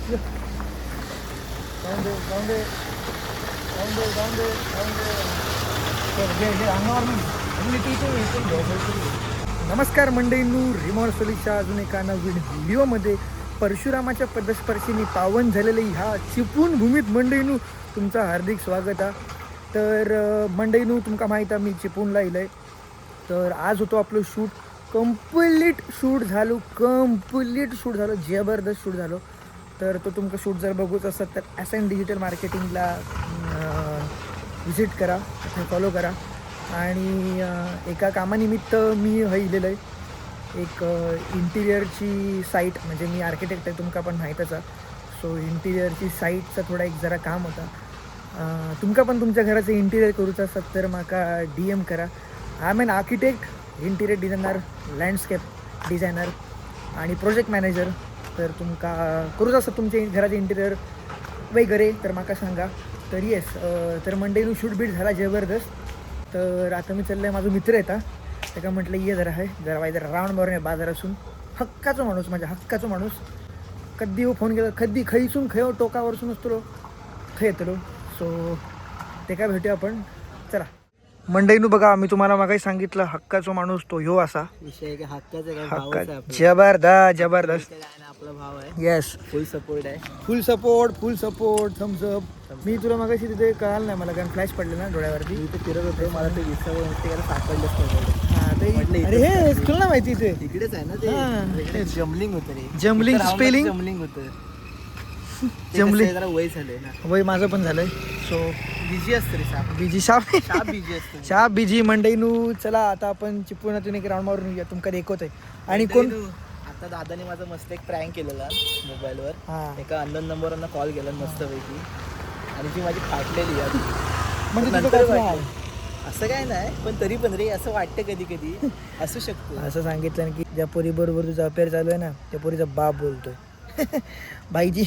जाऊन दे जाऊन दे जाऊन दे जाऊन दे जाऊन दे हे अंगावर नमस्कार मंडळींनो, रिमॉल सलीच्या अजून एका नवीन व्हिडिओमध्ये परशुरामाच्या पदस्पर्शीने पावन झालेले ह्या चिपळूण भूमीत मंडळींनो तुमचं हार्दिक स्वागत आहे. तर मंडळींनो तुमका माहीत आहे मी चिपळूणला येईल. तर आज होतो आपलं शूट, कंप्लीट शूट झालो, जबरदस्त शूट झालो. तर तो तुमका शूट जर बघूच असत तर ॲसेंट डिजिटल मार्केटिंगला व्हिजिट करा, फॉलो करा. आणि एका कामानिमित्त मी हईलेलं आहे. एक इंटिरियरची साईट, म्हणजे मी आर्किटेक्ट आहे तुमका पण माहीतच आहे. सो इंटिरियरची साईटचा थोडा एक जरा काम होता. तुमका पण तुमच्या घराचं इंटिरियर करूचं असत तर माका DM करा. I am an architect, interior designer, landscape designer आणि प्रोजेक्ट मॅनेजर. तर तुमका करूच असत तुमच्या घराचे इंटिरियर वगैरे तर माका सांगा. तर येस, तर मंडेनू शूट बीट झाला जबरदस्त. तर आता मी चाललं आहे, माझा मित्र येता त्याका म्हटलं ये जरा आहे जरा राऊंड मारून बाजार असून हक्काचा माणूस, माझ्या हक्काचा माणूस. कधी हो फोन केला, कधी खैसून खय टोकावरसून असतो खय येतलो. सो ते काय भेटूया आपण, चला. मंडईनू बघा, मी तुम्हाला मागाही सांगितलं हक्काचा माणूस तो ह्यो असा विषय काय हक्काचा काय हक्का जबरदस्त आपला भाव आहे. येस, फुल सपोर्ट आहे. फुल सपोर्ट थम्सअप. मी तुला मागाशी तिथे कळालं नाही मला, कारण फ्लॅश पडले ना डोळ्यावरती. मी ते फिरत होते, मला ते विसरलं सापडलंच नाही. हां ते अरे हे तुला ना माहिती ते तिकडेच आहे ना ते जमलिंग होतं रे. जमलिंग स्पेलिंग जमलिंग होतं. जमलिंग जरा वय झालंय ना, वय माझं पण झालंय. सो बिझी असतं रे साप. बिजी शाप बिझी असतं. शाप बिजी मंडईनू. चला आता आपण चिपळूणातून एक राऊंड मारून येऊया, तुमका देखवत आहे. आणि कोण आता दादाने माझा मस्त एक प्रँक केलेला मोबाईलवर. हां एका अननोन नंबरवरनं कॉल केला मस्तपैकी, आणि ती माझी फाटलेली आहे. म्हणजे तुझं नंतर काय वाटलं. नाही असं काय नाही, पण तरी पण रे असं वाटतं कधी कधी असू शकतो. असं सांगितलं की ज्या पोरी बरोबर तुझा अफेअर चालू आहे ना, त्या पोरीचा बाप बोलतोय. बाईजी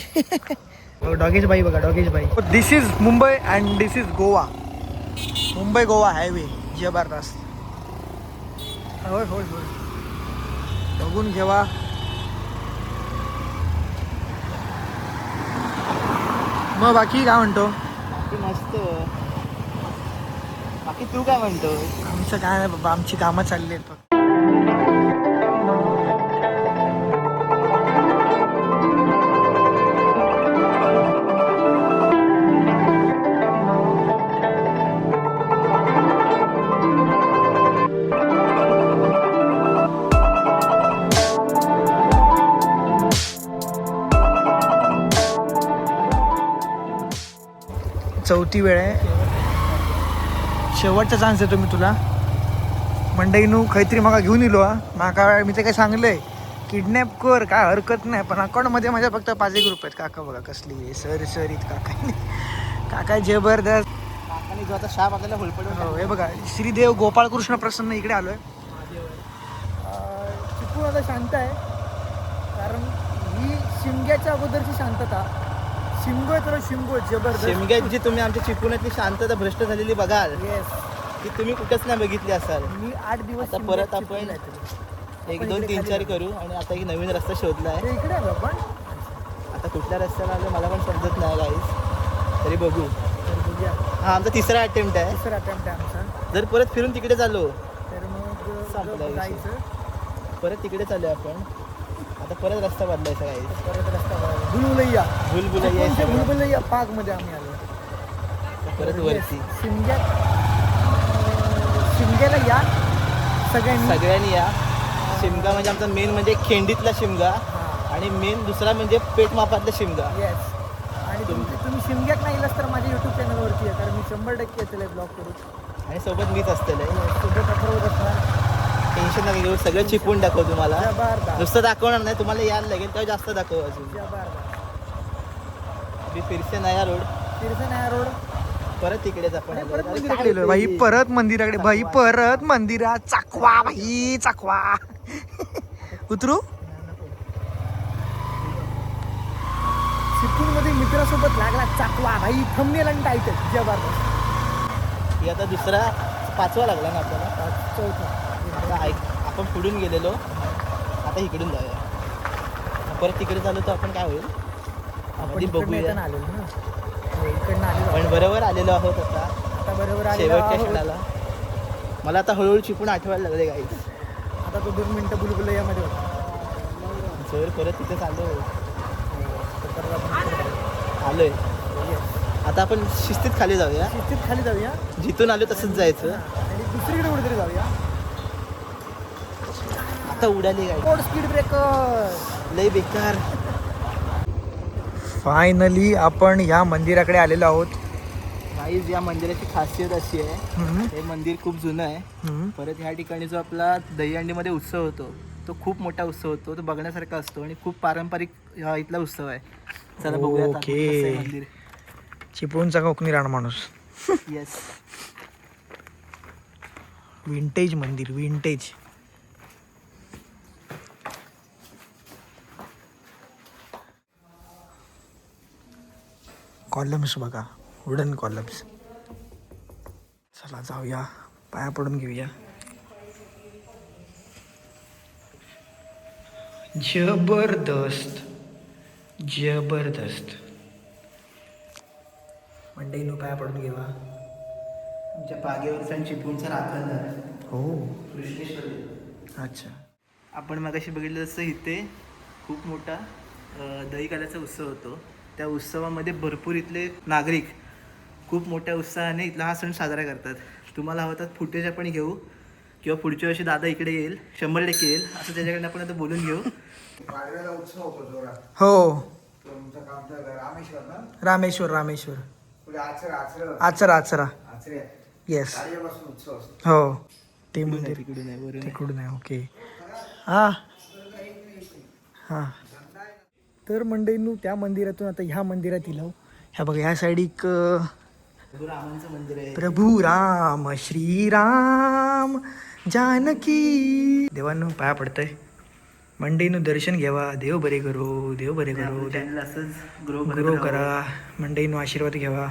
डॉगेश बाई बघा, डॉगेश बाई. This is Mumbai and this is Goa. Mumbai Goa highway जबरदस्त. होय होय होय, बघून घेवा. मग बाकी काय म्हणतो? बाकी मस्त. बाकी तू काय म्हणतो? आमचं काय नाही बाबा, आमची कामं चालली आहेत. चौथी वेळ आहे, शेवटचा चान्स देतो मी तुला. मंडईनू काहीतरी माका घेऊन येलो हा. माका मी ते काय सांगलंय किडनॅप कर, काय हरकत नाही, पण अकाउंटमध्ये माझ्या फक्त 5-1 रुपये आहेत. काका बघा कसली सरीत काका जबरदस्त. आणि जो आता शाप आपल्याला होलपडून हो हे बघा, श्रीदेव गोपाळकृष्ण प्रसन्न इकडे आलोय. चिपळूण आता शांत आहे, कारण ही शिमग्याच्या अगोदरची शांतता. शिमगो जबरदस्त. शिमग्यात जी तुम्ही आमच्या चिपळूणातली शांतता भ्रष्ट झालेली बघाल, येस, ती तुम्ही कुठंच नाही बघितली असाल. मी 8 दिवस आता परत आपण 1, 2, 3, 4 करू, आणि आता एक नवीन रस्ता शोधला आहे. इकडे आलो आपण. आता कुठल्या रस्त्याला आलो मला पण समजत नाही गाईस, तरी बघू. तर बघूया, हा आमचा तिसरा अटेम्प्ट आहे. दुसरा अटेम्प्ट आहे आमचा. जर परत फिरून तिकडे चाललो तर मग संपला विषय. जायचं परत तिकडे चालू आपण. आता परत रस्ता बदलायचा गाईस. परत रस्ता भुलभुलैया भुलभुलैया पार्कमध्ये आम्ही आलो. परत वरती. शिमग्याला या सगळ्यांनी या. शिमगा म्हणजे आमचा मेन म्हणजे खेंडीतला शिमगा, आणि मेन दुसरा म्हणजे पेटमापातला शिमगा. येस. आणि तुम्ही शिमग्यात नाही इलास तर माझ्या यूट्यूब चॅनलवरती आहे, कारण मी 100% येतले ब्लॉग करू, आणि सोबत मीच असतेलं आहे. सोबत अथर्व असणार. टेन्शन नका घेऊ, सगळं चिपवून दाखव तुम्हाला. जबरदस्त नुसतं दाखवणार नाही, तुम्हाला यायला लागेल तेव्हा जास्त दाखव. अजून जबरदस्त. फिरसे नया रोड, रोड परत तिकडेच आपण आलो. परत मंदिराकडे भाई, परत मंदिराकडे भाई, परत मंदिरात चाकवा भाई, चाकवा. उतरू. चिपळूणमध्ये मित्रासोबत लागला चाकवा भाई, थंबनेल आणि टायटल जबरदस्त. ही आता दुसरा 5वा लागला ना आपल्याला. चौथा. आता आपण पुढून गेलेलो, आता इकडून जाऊया. परत तिकडे चालू तर आपण काय होईल, आपण मध्ये इकडनं बघूया. येताना आलेलो ना, हो, इकडनं आलेलो पण बरोबर आलेलो आहोत आता आता बरोबर आलेलो शेवटच्या आहोत. क्षणाला. मला आता हळूहळू चिपून आठवायला लागले गाईस. आता तो 2 मिनिटं बुलबुलैयामध्ये होता. जोर परत तिथे चालू तर परत आपण इकडे जाऊ. आलोय. Yes. आता आपण शिस्तीत खाली जाऊया. शिस्तीत खाली जाऊया जिथून आलो तसंच जायचं. आणि दुसरीकडे कुठेतरी जाऊया. आता उडाली गाडी. Road speed breaker. लय बेकार. फायनली आपण या मंदिराकडे आलेलो आहोत. गाईज या मंदिराची खासियत अशी आहे, हे मंदिर खूप जुनं आहे. परत ह्या ठिकाणी जो आपला दहीहंडीमध्ये उत्सव होतो तो खूप मोठा उत्सव होतो, तो बघण्यासारखा असतो आणि खूप पारंपरिक हा इथला उत्सव आहे. चला बघूया आता ओके. कसं आहे मंदिर. चिपळूणचा कोकणी राणा माणूस. येस. विंटेज मंदिर, विंटेज. कॉलम्स बघा, वुडन कॉलम्स. चला जाऊया, पाया पडून घेऊया. जबरदस्त, जबरदस्त. मंडईनं पाया पडून घेवा. आमच्या पागेवरचा आणि चिपळूणचा राखणदार हो, कृष्णेश्वर. अच्छा. आपण मगाशी बघितलं तसं इथे खूप मोठा दही काल्याचा उत्सव होतो. त्या उत्सवामध्ये भरपूर इथले नागरिक खूप मोठ्या उत्साहाने इथला हा सण साजरा करतात. तुम्हाला हवं तर फुटेज आपण घेऊ किंवा पुढच्या वर्षी दादा इकडे येईल, 100% येईल असं त्याच्याकडे आपण आता बोलून घेऊ. उत्सव होतो जोरात. हो, तुमचं काम तर रामेश्वर ना, रामेश्वर, रामेश्वर. पुढे आचरा आचरा, आचरा. आचरे येस. कार्यापासून उत्सव असतो. हो, ते इकडून मंदिर आहे, तिकडून आहे, वरून आहे. तिकडून आहे. ओके. हां हां. तर मंडळींनो, त्या मंदिरातून आता ह्या मंदिरात येलो. ह्या बघा, ह्या साईड एक प्रभू रामांचं मंदिर आहे. प्रभू राम श्रीराम जानकी. देवांनो पाया पडतंय. मंडईनं दर्शन घ्यावा, देव बरे करो, देव बरे करो. चॅनल असंच ग्रो करा, मंडईनं आशीर्वाद घ्यावा.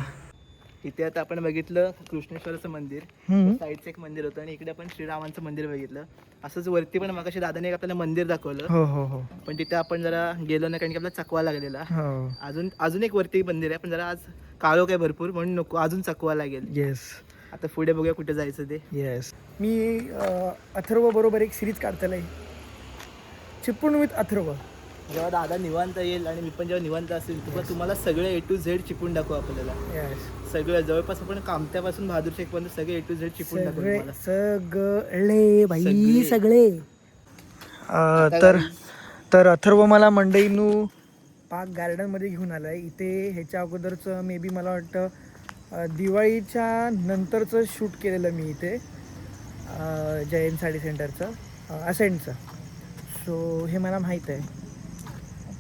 इथे आता आपण बघितलं कृष्णेश्वराचं मंदिर, हम्म. साईडचं एक मंदिर होतं आणि इकडे आपण श्रीरामांचं मंदिर बघितलं. असंच वरती पण मगाशी दादाने एक आपल्याला मंदिर दाखवलं, हो हो हो पण तिथे आपण जरा गेलो नाही कारण की आपला चकवा लागलेला. हो. अजून एक वरती मंदिर आहे, पण जरा आज काळोख आहे भरपूर म्हणून नको, अजून चकवा लागेल. येस आता पुढे बघूया कुठे जायचं ते. येस. मी अथर्व बरोबर एक सिरीज काढतलंय, चिपळूण विथ अथर्व. जेव्हा दादा निवांत येईल आणि मी पण जेव्हा निवांत असेल तेव्हा तुम्हाला सगळे A to Z चिपून दाखवू आपल्याला. येस. सगळं जवळपास आपण कामत्यापासून बहादूर शेख पर्यंत सगळे A to Z चिपून दाखवू सगळे तुम्हाला. सगळे बाई, सगळे. सगळे. तर अथर्व मला मंडईनू पार्क गार्डनमध्ये घेऊन आलं आहे. इथे ह्याच्या अगोदरचं मे बी मला वाटतं दिवाळीच्या नंतरचं शूट केलेलं मी इथे, जयन साडी सेंटरचं असेंटचं. सो हे मला माहीत आहे,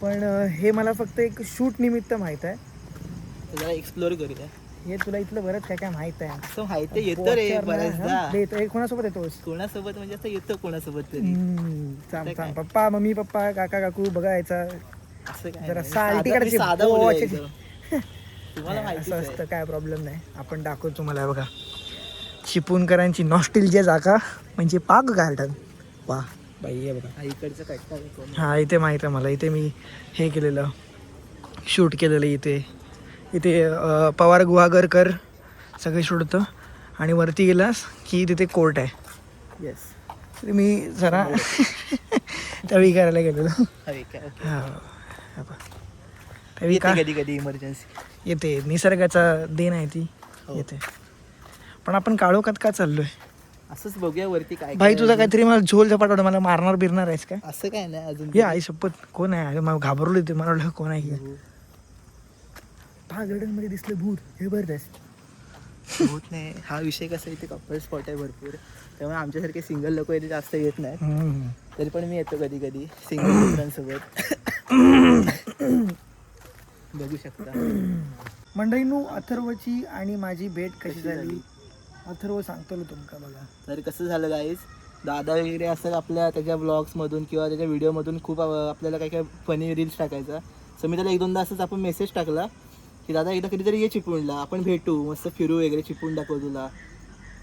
पण हे मला फक्त एक शूट निमित्त माहीत आहे. तर जरा एक्सप्लोर करूया. हे तुला इथलं बरंच काय काय माहीत आहे. असं माहिती येतं रे बऱ्याचदा. कोणासोबत येतोस? कोणासोबत म्हणजे असं येतं कोणासोबत तरी. सांग काय? सांग. पप्पा, मम्मी पप्पा, काका काकू बघायचा. असं काय जरा नाही. साल्टी साधं- काढायची. मी साधं बोलूया पोवायची. एकदम. तुम्हाला माहितीच असं आहे. असतं, काय प्रॉब्लेम नाही. आपण दाखवतो तुम्हाला. बघा, चिपळूणकरांची नॉस्टेल्जिया जागा म्हणजे पार्क गार्डन. वा बाई, हे बघा. हा, इकडचं कट्टा आहे कोण. हा, इथे माहीत आहे मला. इथे मी हे केलेलं, शूट केलेलं इथे पवार गुहागरकर सगळे शूट होतं. आणि वरती गेलास की तिथे कोर्ट आहे. येस. तर मी जरा तळी करायला गेलेलो. हवे काय. ओके. हा, हा बघ. तळी का येते कधी कधी इमर्जन्सी. येते, निसर्गाचा देण आहे ती. हो. येते. पण आपण काळोखात का चाललोय? असंच बघूया वरती काय भाई, काय तुझा अजून. काहीतरी मला झोल झपाट, मला मारणार बिरणार आहेस काय? असं काय नाही अजून. हे आई शपथ, कोण आहे? अरे मला घाबरलो ते, मला वाटलं कोण आहे हे. गार्डन मध्ये दिसलं भूत, जबरदस्त. होत नाही. हा विषय कसा इथे कपल स्पॉट आहे भरपूर, त्यामुळे आमच्यासारखे सिंगल लोक इथे जास्त येत नाहीत. तरी पण मी येतो कधी कधी सिंगल मित्रांसोबत. बघू शकता. मंडईनू, अथर्वची आणि माझी भेट कशी झाली अथर्व सांगतो तुमका. बघा, तर कसं झालं गाईज, दादा वगैरे असं आपल्या त्याच्या ब्लॉग्समधून किंवा त्याच्या व्हिडिओमधून खूप आपल्याला काही काही फनी रील्स टाकायचा. सो मी त्याला 1-2दा असंच आपण मेसेज टाकला की दादा एकदा कधीतरी ये चिपळूणला, आपण भेटू, मस्त फिरू वगैरे, चिपळूण दाखव तुला.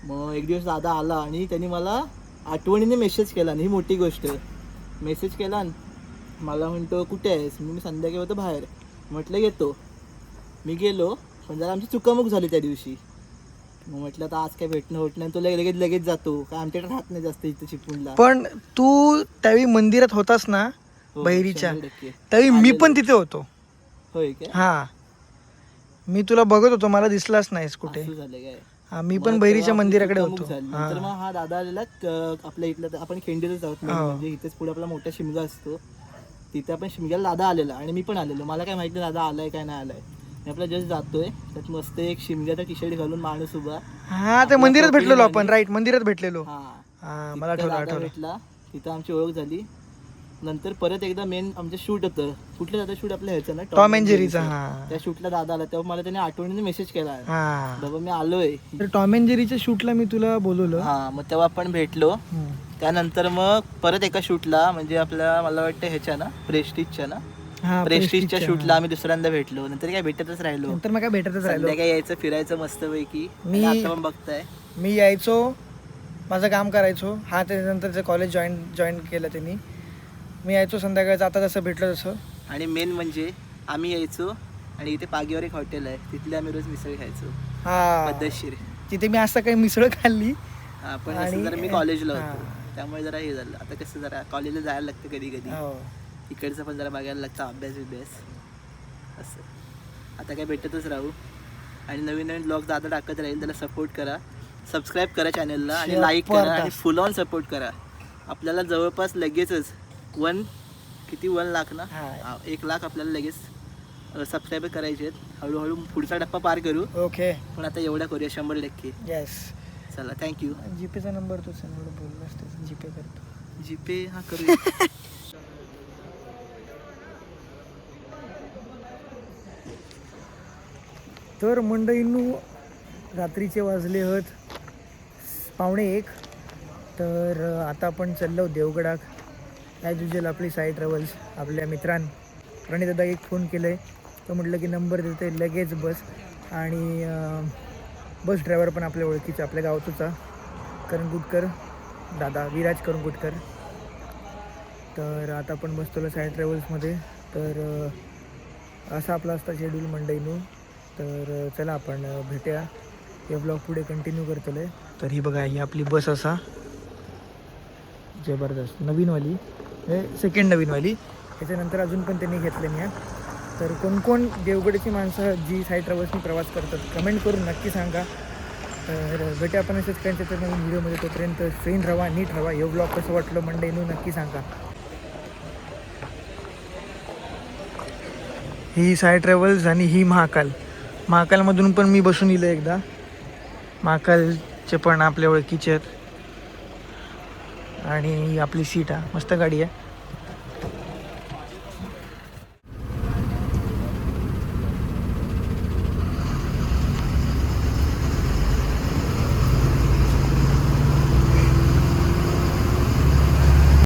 मग एक दिवस दादा आला आणि त्यांनी मला आठवणीने मेसेज केला. आणि ही मोठी गोष्ट, मेसेज केला मला म्हणतो कुठे आहेस. मी संध्याकाळी होतो बाहेर. म्हटलं येतो. मी गेलो पण जरा आमची चुकामुक झाली त्या दिवशी. मग म्हटलं आता आज काय भेटणं होत नाही, तो लगेच लगेच जातो काय आमच्याकडे राहत नाही जास्त इथं चिपळूणला. पण तू त्यावेळी मंदिरात होतास ना हो, बहिरीच्या, 100%. त्यावेळी मी आलेलो. पण तिथे होतो. होय काय? हा, मी तुला बघत होतो, मला दिसलाच नाहीस कुठे. असं झालं काय? हा, मी मग पण तेव्हा बहिरीच्या आपली मंदिराकडे चुकामुक होतो. झाली. हा. नंतर मग हा दादा आलेला आपल्या इथलं आपण खिंडीतच आहोत main हो. म्हणजे इथेच पुढे आपला मोठा शिमगा असतो तिथे आपण शिमग्याला दादा आलेला आणि मी पण आलेलो. मला काय माहिती दादा आलाय काय नाही आलाय. मी आपला जस्ट जातोय त्यात मस्त एक शिमग्याचा टी शर्ट घालून माणूस उभा. हा, ते आपला मंदिरात टोपी भेटलेलो आपण. आणि- राईट, मंदिरात भेटलेलो. हा, हा, मला तिथं आठवलं दादा आठवलं. भेटला. तिथं आमची ओळख झाली. नंतर परत एकदा मेन आमचं शूट होतं. कुठलं दादा शूट आपल्या ह्याचं ना टॉम अँड जेरीचा. हा त्या शूटला दादा आला तेव्हा मला त्याने आठवणीने मेसेज केला, हा. बाबा मी आलोय. तर टॉम अँड जेरीच्या शूटला मी तुला बोलवलं. हा, मग तेव्हा आपण भेटलो. हम्म. त्यानंतर मग परत एका शूटला म्हणजे आपल्या मला वाटतं ह्याच्या ना प्रेस्टिजच्या हा, प्रेस्टिजच्या प्रेस्टिजच्या. शूटला आम्ही दुसऱ्यांदा भेटलो. नंतर काय भेटतच राहिलो. नंतर मग काय भेटतच राहिलो. संध्याकाळी यायचं फिरायचं मस्तपैकी. मी- आणि आता पण बघताय मी यायचो, माझं काम करायचो. हा, त्याच्यानंतर कॉलेज जॉईन केलं त्यांनी. मी यायचो संध्याकाळचं, आता जसं भेटलं तसं. आणि मेन म्हणजे आम्ही यायचो आणि इथे पागीवर एक हॉटेल आहे तिथले आम्ही रोज मिसळ खायचो हा, पद्धतशीर. तिथे मी असं काही मिसळ खाल्ली. हा, पण आणि- असं जरा मी कॉलेजला हा. होतो त्यामुळे जरा हे झालं. आता कसं जरा कॉलेजला जायला लागतं कधी कधी, हो. इकडचं पण जरा बघायला लागतं अभ्यास असं. आता काय भेटतच राहू आणि नवीन नवीन ब्लॉग दादा टाकत राहील. त्याला सपोर्ट करा, सबस्क्राईब करा चॅनलला आणि लाईक करा आणि फुल ऑन सपोर्ट करा. आपल्याला जवळपास लगेचच 1 लाख ना, हा. 1 लाख आपल्याला लगेच सबस्क्राईब करायचे आहेत. हळूहळू पुढचा टप्पा पार करू. ओके. पण आता एवढा करूया 100%. येस. चला, थँक्यू. जीपेचा नंबर तू एवढं बोललास त्याचा जीपे करतो. जीपे हा करूया. तर मंडळींनो, रात्रीचे वाजले आहेत 1:45. तर आता आपण चाललो देवगडाक. ॲज युजल आपली साई ट्रॅव्हल्स आपल्या मित्रांन प्रणितदादा एक फोन केलं आहे. तो म्हटलं की नंबर देते लगेच बस. आणि बस ड्रायव्हर पण आपल्या ओळखीचा, आपल्या गावचा करंगुटकर दादा, विराज करंगुटकर. तर आता आपण बसतो साई ट्रॅव्हल्समध्ये. तर असा आपला असता शेड्यूल मंडळींनो. तर चला आपण भेटूया, हे ब्लॉग पुढे कंटिन्यू करतो आहे. तर ही बघा, ही आपली बस असा जबरदस्त नवीनवाली, सेकंड नवीनवाली. त्याच्यानंतर अजून पण त्यांनी घेतले नाही. तर कोण देवगडची माणसं जी साई ट्रॅव्हल्सनी प्रवास करतात कमेंट करून नक्की सांगा. तर भेटूया आपण असेच काहीच्या तर नवीन व्हिडिओमध्ये. तोपर्यंत ट्रेन राहा, नीट राहा. हे ब्लॉग कसं वाटलं मंडळींनो नक्की सांगा. ही साई ट्रॅव्हल्स आणि ही महाकालमधून पण मी बसून येईल एकदा. महाकालचे पण आपल्या ओळखीचे आहेत. आणि ही आपली सीट आहे, मस्त गाडी आहे.